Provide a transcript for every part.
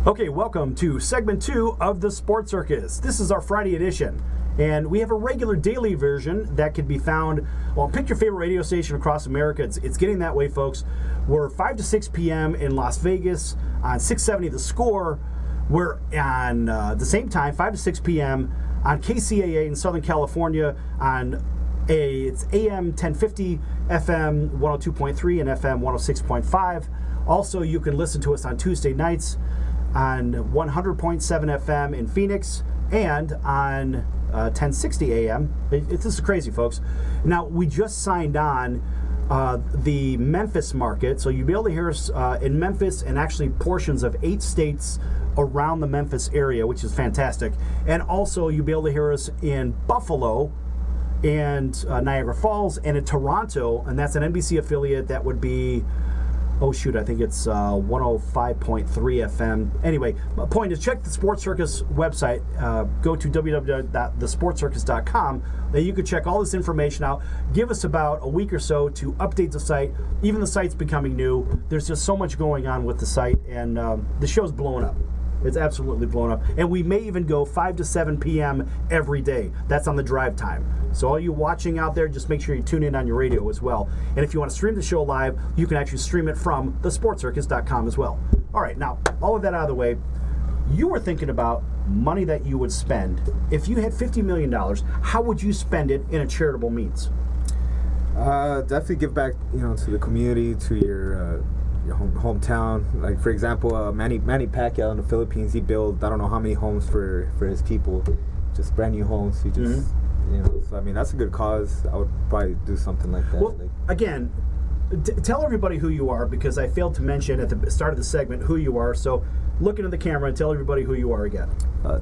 Okay, welcome to segment 2 of the Sports Circus. This is our Friday edition, and we have a regular daily version that can be found, well, pick your favorite radio station across America. It's getting that way, folks. We're 5 to 6 p.m. in Las Vegas on 670 The Score. We're on the same time, 5 to 6 p.m. on KCAA in Southern California on it's AM 1050, FM 102.3, and FM 106.5. Also, you can listen to us on Tuesday nights on 100.7 FM in Phoenix and on 1060 AM. This is crazy, folks. Now, we just signed on the Memphis market, so you'll be able to hear us in Memphis and actually portions of 8 states around the Memphis area, which is fantastic. And also, you'll be able to hear us in Buffalo and Niagara Falls and in Toronto, and that's an NBC affiliate. That would be, I think it's 105.3 FM. Anyway, my point is, check the Sports Circus website. Go to www.thesportcircus.com. Then you can check all this information out. Give us about a week or so to update the site. Even the site's becoming new. There's just so much going on with the site, and the show's blowing up. It's absolutely blown up. And we may even go 5 to 7 p.m. every day. That's on the drive time. So all you watching out there, just make sure you tune in on your radio as well. And if you want to stream the show live, you can actually stream it from thesportcircus.com as well. All right, now, all of that out of the way, you were thinking about money that you would spend. If you had $50 million, how would you spend it in a charitable means? Definitely give back, to the community, to your hometown. Like, for example, Manny Pacquiao in the Philippines, he built I don't know how many homes for his people, just brand new homes. He just so I mean, that's a good cause. I would probably do something like that. Well, again, tell everybody who you are, because I failed to mention at the start of the segment who you are. So look into the camera and tell everybody who you are again.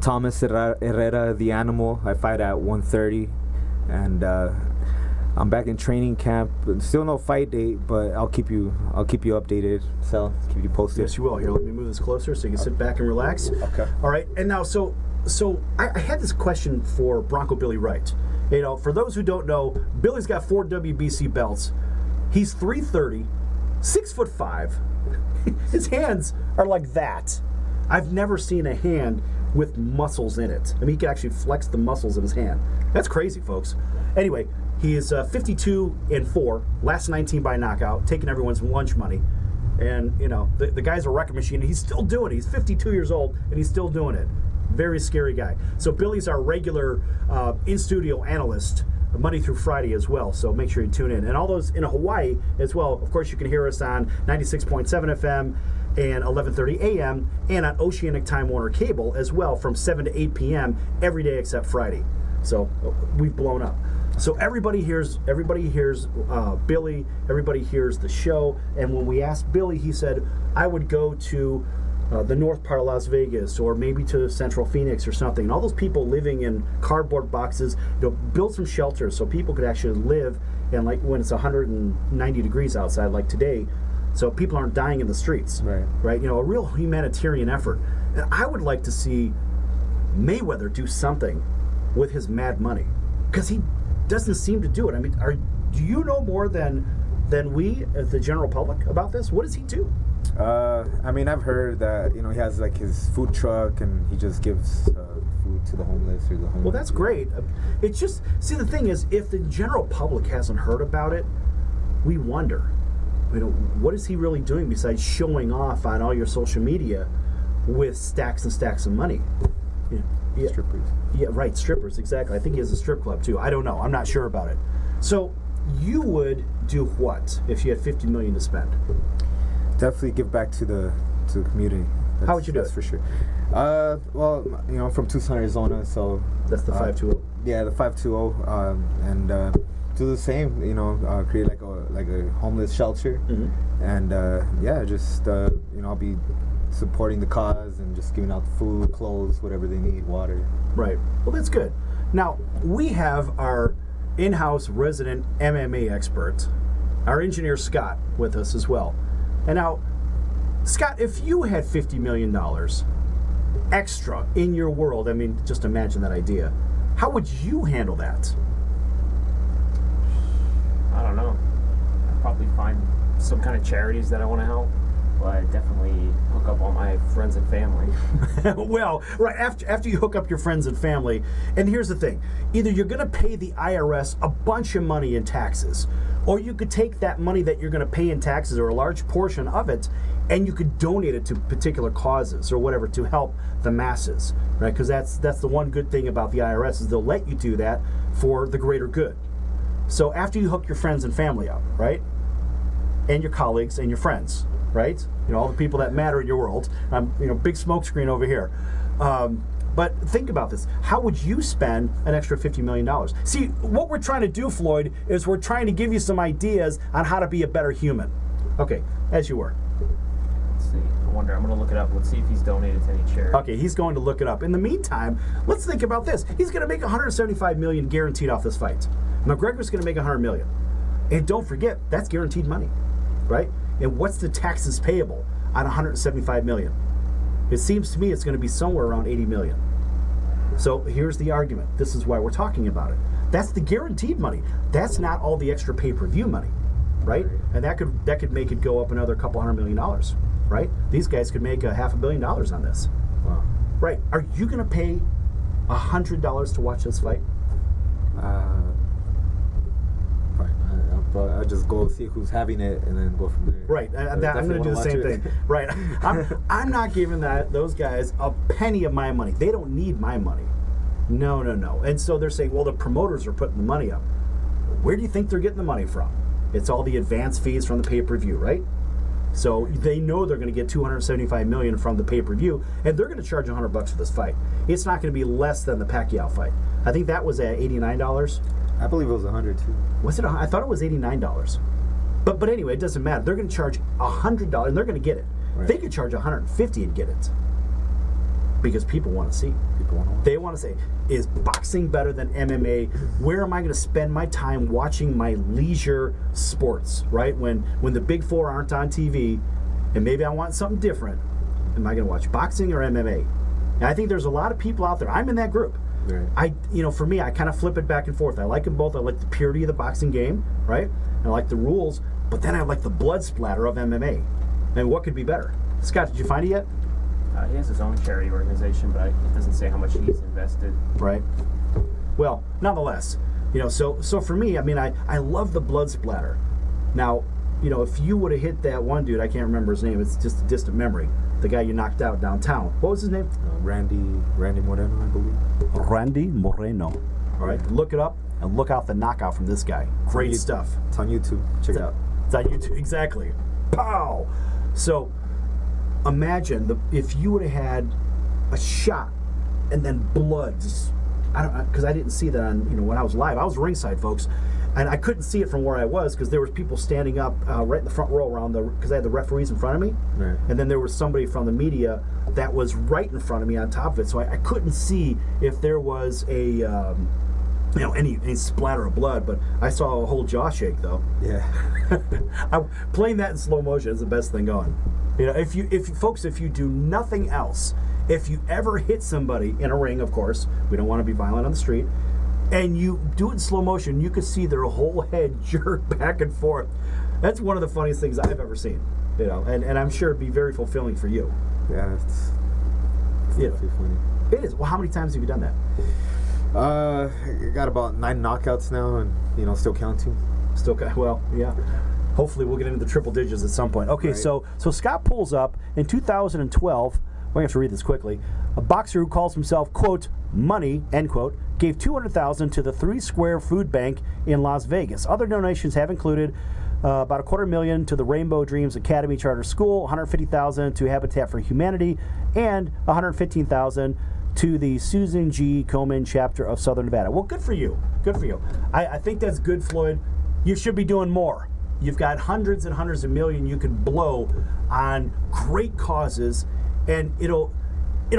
Thomas Hererra, the Animal. I fight at 130, and I'm back in training camp. Still no fight date, but I'll keep you updated. So keep you posted. Yes, you will. Here, let me move this closer so you can sit back and relax. Okay. All right. And now, so I had this question for Bronco Billy Wright. For those who don't know, Billy's got 4 WBC belts. He's 330, 6'5". His hands are like that. I've never seen a hand with muscles in it. I mean, he can actually flex the muscles in his hand. That's crazy, folks. Anyway, he is 52-4, last 19 by knockout, taking everyone's lunch money. And, the guy's a wrecking machine. He's still doing it. He's 52 years old, and he's still doing it. Very scary guy. So Billy's our regular in-studio analyst Monday through Friday as well, so make sure you tune in. And all those in Hawaii as well, of course, you can hear us on 96.7 FM and 11:30 a.m. and on Oceanic Time Warner Cable as well from 7 to 8 p.m. every day except Friday. So we've blown up. So everybody hears Billy, everybody hears the show, and when we asked Billy, he said, I would go to the north part of Las Vegas, or maybe to central Phoenix or something. And all those people living in cardboard boxes, build some shelters so people could actually live, and like when it's 190 degrees outside, like today, so people aren't dying in the streets. Right? A real humanitarian effort. And I would like to see Mayweather do something with his mad money, because he doesn't seem to do it. I mean, do you know more than we, the general public, about this? What does he do? I mean, I've heard that, he has like his food truck and he just gives food to the homeless or the homeless. Well, that's great. It's just, see, the thing is, if the general public hasn't heard about it, we wonder, what is he really doing besides showing off on all your social media with stacks and stacks of money? Yeah. Strippers. Yeah, right, strippers, exactly. I think he has a strip club too. I don't know. I'm not sure about it. So you would do what if you had $50 million to spend? Definitely give back to the community. How would you do it? That's for sure. Well, I'm from Tucson, Arizona, so that's the 520. Yeah, the 520, and do the same. Create like a homeless shelter, and just I'll be supporting the cause and just giving out food, clothes, whatever they need, water. Right. Well, that's good. Now we have our in-house resident MMA expert, our engineer Scott, with us as well. And now, Scott, if you had $50 million extra in your world, I mean, just imagine that idea, how would you handle that? I don't know. I'd probably find some kind of charities that I want to help. Well, I definitely hook up all my friends and family. Well, right after you hook up your friends and family, and here's the thing: either you're going to pay the IRS a bunch of money in taxes, or you could take that money that you're going to pay in taxes, or a large portion of it, and you could donate it to particular causes or whatever to help the masses, right? Because that's the one good thing about the IRS is they'll let you do that for the greater good. So after you hook your friends and family up, right, and your colleagues and your friends, right, all the people that matter in your world, big smoke screen over here. But think about this. How would you spend an extra $50 million? See, what we're trying to do, Floyd, is we're trying to give you some ideas on how to be a better human. Okay, as you were. Let's see. I'm going to look it up. Let's see if he's donated to any charity. Okay, he's going to look it up. In the meantime, let's think about this. He's going to make $175 million guaranteed off this fight. McGregor's going to make $100 million. And don't forget, that's guaranteed money, right? And what's the taxes payable on $175 million? It seems to me it's going to be somewhere around $80 million. So here's the argument. This is why we're talking about it. That's the guaranteed money. That's not all the extra pay-per-view money, right? And that could make it go up another couple $100 million, right? These guys could make $500 million on this. Wow. Right. Are you going to pay $100 to watch this fight? But I just go see who's having it and then go from there. Right, I'm going to do the same thing. Right, I'm not giving those guys a penny of my money. They don't need my money. No. And so they're saying, well, the promoters are putting the money up. Where do you think they're getting the money from? It's all the advance fees from the pay-per-view, right? So they know they're going to get $275 million from the pay-per-view, and they're going to charge $100 for this fight. It's not going to be less than the Pacquiao fight. I think that was at $89. I believe it was 100 too. Was it? I thought it was $89. But anyway, it doesn't matter. They're going to charge $100, and they're going to get it. Right. They could charge $150 and get it because people want to see. People want to watch. They want to say, is boxing better than MMA? Where am I going to spend my time watching my leisure sports? Right when the big four aren't on TV, and maybe I want something different. Am I going to watch boxing or MMA? And I think there's a lot of people out there. I'm in that group. Right. For me, I kind of flip it back and forth. I like them both. I like the purity of the boxing game, right? And I like the rules, but then I like the blood splatter of MMA. And what could be better? Scott, did you find it yet? He has his own charity organization, but it doesn't say how much he's invested. Right. Well, nonetheless, so for me, I love the blood splatter. Now, if you would have hit that one dude, I can't remember his name. It's just a distant memory. The guy you knocked out downtown. What was his name? Randy Moreno, I believe. Randy Moreno. All right, look it up and look out the knockout from this guy. Great stuff. It's on YouTube. Check it out. It's on YouTube, exactly. Pow! So, imagine if you would have had a shot and then blood. Because I didn't see that on when I was live. I was ringside, folks, and I couldn't see it from where I was because there was people standing up right in the front row around because I had the referees in front of me, right. And then there was somebody from the media that was right in front of me on top of it, so I couldn't see if there was a any splatter of blood, but I saw a whole jaw shake though. Yeah. Playing that in slow motion is the best thing going. If you do nothing else, if you ever hit somebody in a ring, of course, we don't want to be violent on the street, and you do it in slow motion, you could see their whole head jerk back and forth. That's one of the funniest things I've ever seen. And I'm sure it'd be very fulfilling for you. Yeah, it's definitely funny. It is. Well, how many times have you done that? I got about 9 knockouts now, and still counting. Well, yeah. Hopefully, we'll get into the triple digits at some point. Okay, right. so Scott pulls up in 2012. We're going to have to read this quickly. A boxer who calls himself, quote, money, end quote, gave $200,000 to the 3 Square Food Bank in Las Vegas. Other donations have included about $250,000 to the Rainbow Dreams Academy Charter School, $150,000 to Habitat for Humanity, and $115,000 to the Susan G. Komen chapter of Southern Nevada. Well, good for you. Good for you. I think that's good, Floyd. You should be doing more. You've got hundreds and hundreds of million you can blow on great causes, and it'll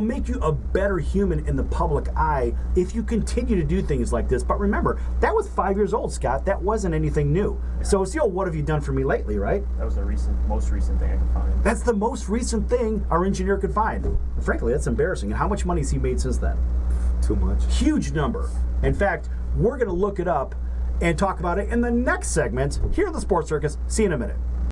make you a better human in the public eye if you continue to do things like this. But remember, that was 5 years old, Scott. That wasn't anything new. Yeah. So it's the old, what have you done for me lately, right? That was the most recent thing I could find. That's the most recent thing our engineer could find. And frankly, that's embarrassing. And how much money has he made since then? Too much. Huge number. In fact, we're going to look it up and talk about it in the next segment here at the Sports Circus. See you in a minute.